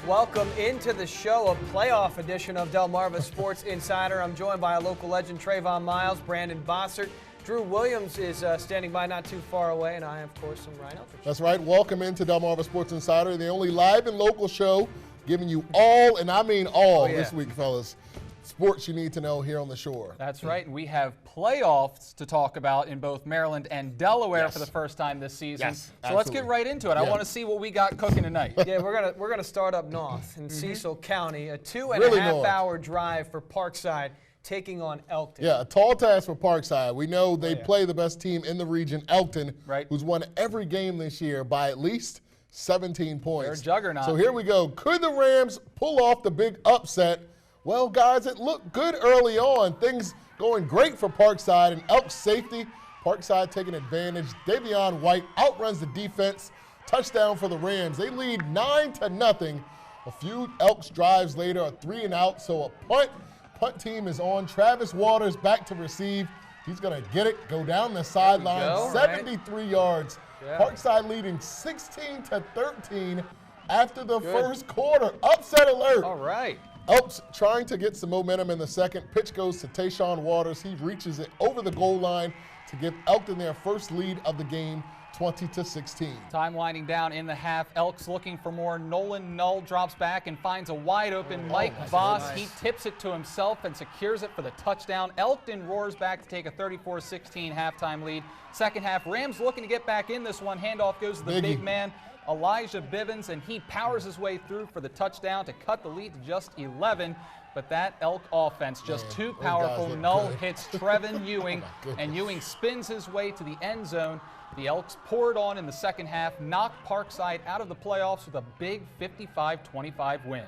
Welcome into the show, a playoff edition of Delmarva Sports Insider. I'm joined by a local legend, Trayvon Miles, Brandon Bossert. Drew Williams is standing by not too far away, and I, of course, am Ryan Eldridge. That's right. Welcome into Delmarva Sports Insider, the only live and local show giving you all, and I mean all, this week, fellas, sports you need to know here on the shore. That's right, and we have playoffs to talk about in both Maryland and Delaware for the first time this season. Yes, so let's get right into it. I want to see what we got cooking tonight. Yeah, we're gonna start up north in Cecil County, a 2.5-hour drive for Parkside, taking on Elkton. Yeah, a tall task for Parkside. We know they play the best team in the region, Elkton, who's won every game this year by at least 17 points. They're a juggernaut. So here we go. Could the Rams pull off the big upset? Well, guys, it looked good early on. Things going great for Parkside and Elk's safety. Parkside taking advantage. Davion White outruns the defense. Touchdown for the Rams. They lead 9-0. A few Elks drives later, a 3-and-out, so a punt. Punt team is on. Travis Waters back to receive. He's going to get it, go down the sideline, 73 yards. Parkside leading 16-13 after the first quarter. Upset alert. All right. Elks trying to get some momentum in the second. Pitch goes to Tayshawn Waters. He reaches it over the goal line to give Elkton their first lead of the game, 20-16. Time winding down in the half. Elks looking for more. Nolan Null drops back and finds a wide open Mike Voss. He tips it to himself and secures it for the touchdown. Elkton roars back to take a 34-16 halftime lead. Second half, Rams looking to get back in this one. Handoff goes to the big man, Elijah Bivens, and he powers his way through for the touchdown to cut the lead to just 11. But that Elk offense just too powerful. Null hits Trevin Ewing, and Ewing spins his way to the end zone. The Elks poured on in the second half, knocked Parkside out of the playoffs with a big 55-25 win.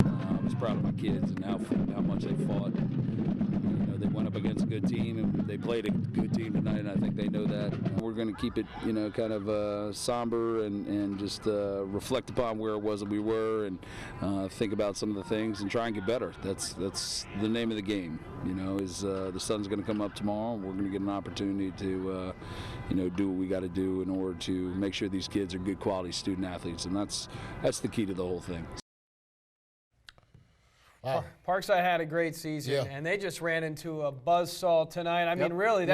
I was proud of my kids and how much they fought. You know, they went up against a good team, and they played a good team tonight, and I think they know that. We're going to keep it, you know, kind of somber and just reflect upon where it was that we were, and think about some of the things and try and get better. That's the name of the game. You know, is the sun's going to come up tomorrow, and we're going to get an opportunity to, you know, do what we got to do in order to make sure these kids are good quality student athletes, and that's the key to the whole thing. Wow. Parkside had a great season, and they just ran into a buzzsaw tonight. I mean, really,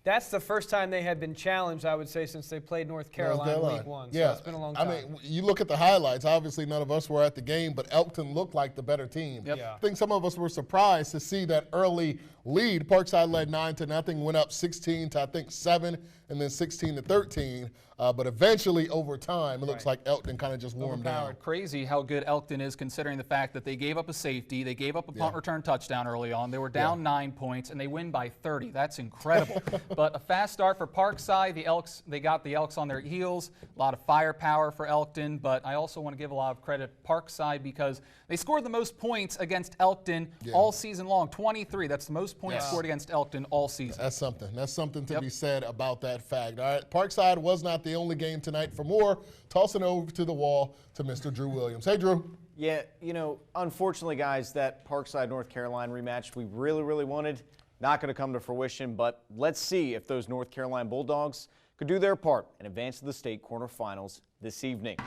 that's the first time they had been challenged, I would say, since they played North Carolina Week 1. So it's been a long time. I mean, you look at the highlights. Obviously, none of us were at the game, but Elkton looked like the better team. I think some of us were surprised to see that early lead. Parkside led 9-0, went up 16 to, I think, 7, and then 16-13. But eventually, over time, it looks like Elkton kind of just warmed down. Crazy how good Elkton is, considering the fact that they gave up a safety, they gave up a punt return touchdown early on. They were down 9 points, and they win by 30. That's incredible. But a fast start for Parkside. The Elks, they got the Elks on their heels. A lot of firepower for Elkton. But I also want to give a lot of credit to Parkside because they scored the most points against Elkton all season long. 23. That's the most points scored against Elkton all season. That's something. That's something to be said about that fact. All right, Parkside was not the only game tonight. For more, tossing over to the wall to Mr. Drew Williams. Hey, Drew. Yeah, you know, unfortunately, guys, that Parkside North Carolina rematch we really, really wanted, not going to come to fruition, but let's see if those North Carolina Bulldogs could do their part and advance to the state quarterfinals this evening.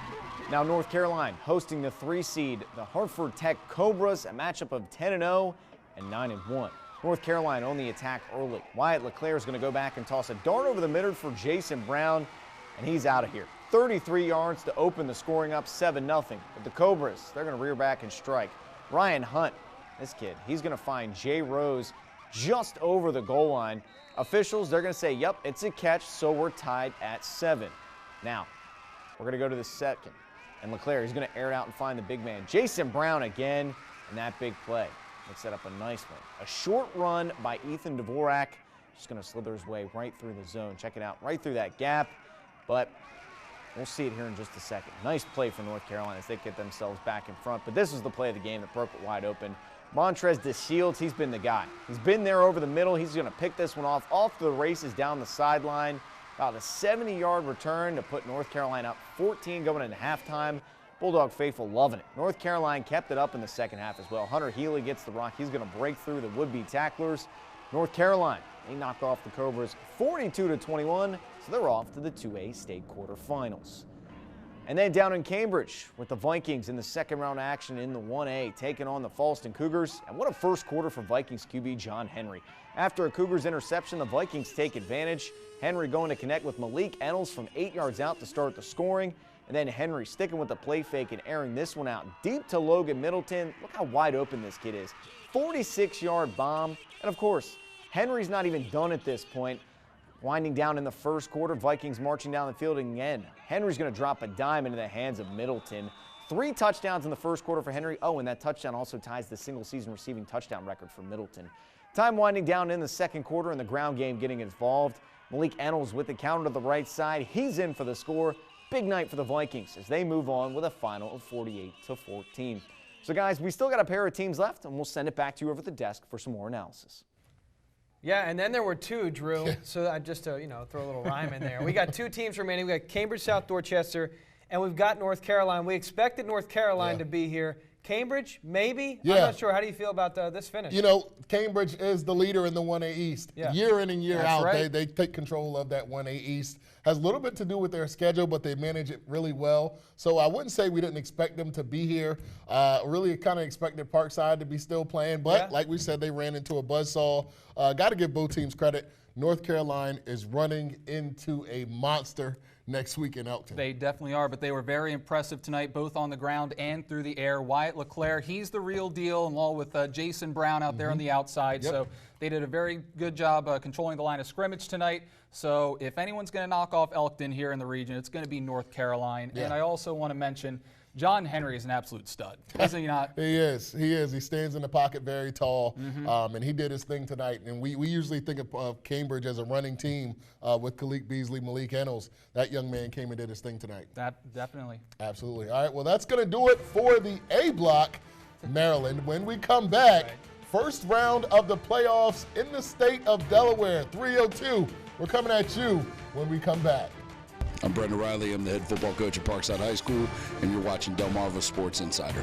Now, North Carolina hosting the 3-seed, the Hartford Tech Cobras, a matchup of 10-0 and 9-1. North Carolina on the attack early. Wyatt LeClaire is going to go back and toss a dart over the middle for Jason Brown, and he's out of here. 33 yards to open the scoring up 7-0. But the Cobras, they're going to rear back and strike. Ryan Hunt, this kid, he's going to find Jay Rose just over the goal line. Officials, they're going to say, yep, it's a catch, so we're tied at 7. Now, we're going to go to the second. And LeClaire, he's going to air it out and find the big man. Jason Brown again, and that big play. Let's set up a nice one. A short run by Ethan Dvorak. Just going to slither his way right through the zone. Check it out, right through that gap. But we'll see it here in just a second. Nice play for North Carolina as they get themselves back in front. But this is the play of the game that broke it wide open. Montrez DeShields, he's been the guy. He's been there over the middle. He's going to pick this one off to the races down the sideline. About a 70-yard return to put North Carolina up 14 going into halftime. Bulldog faithful loving it. North Carolina kept it up in the second half as well. Hunter Healy gets the rock. He's going to break through the would-be tacklers. North Carolina, they knock off the Cobras 42-21, so they're off to the 2A state quarterfinals. And then down in Cambridge with the Vikings in the second round action in the 1A, taking on the Falston Cougars. And what a first quarter for Vikings QB John Henry. After a Cougars interception, the Vikings take advantage. Henry going to connect with Malik Ennals from 8 yards out to start the scoring. And then Henry sticking with the play fake and airing this one out deep to Logan Middleton. Look how wide open this kid is. 46-yard bomb. And of course, Henry's not even done at this point. Winding down in the first quarter, Vikings marching down the field again. Henry's going to drop a dime into the hands of Middleton. 3 touchdowns in the first quarter for Henry. Oh, and that touchdown also ties the single-season receiving touchdown record for Middleton. Time winding down in the second quarter and the ground game getting involved. Malik Ennals with the counter to the right side. He's in for the score. Big night for the Vikings as they move on with a final of 48-14. So, guys, we still got a pair of teams left, and we'll send it back to you over the desk for some more analysis. Yeah, and then there were 2, Drew. So I just to throw a little rhyme in there. We got 2 teams remaining. We got Cambridge, South Dorchester, and we've got North Carolina. We expected North Carolina to be here. Cambridge, maybe? Yeah. I'm not sure. How do you feel about this finish? You know, Cambridge is the leader in the 1A East. Yeah. Year in and year out, right. they take control of that 1A East. Has a little bit to do with their schedule, but they manage it really well. So I wouldn't say we didn't expect them to be here. Really kind of expected Parkside to be still playing, but like we said, they ran into a buzzsaw. Got to give both teams credit. North Carolina is running into a monster next week in Elkton. They definitely are, but they were very impressive tonight, both on the ground and through the air. Wyatt LeClaire, he's the real deal, along with Jason Brown out there on the outside. So they did a very good job controlling the line of scrimmage tonight. So if anyone's going to knock off Elkton here in the region, it's going to be North Carolina. And I also want to mention John Henry is an absolute stud, isn't he not? He is. He is. He stands in the pocket very tall, and he did his thing tonight. And we usually think of Cambridge as a running team with Khalid Beasley, Malik Ennals. That young man came and did his thing tonight. That definitely. Absolutely. All right, well, that's going to do it for the A block, Maryland. When we come back, first round of the playoffs in the state of Delaware, 302. We're coming at you when we come back. I'm Brendan Riley. I'm the head football coach at Parkside High School, and you're watching Delmarva Sports Insider.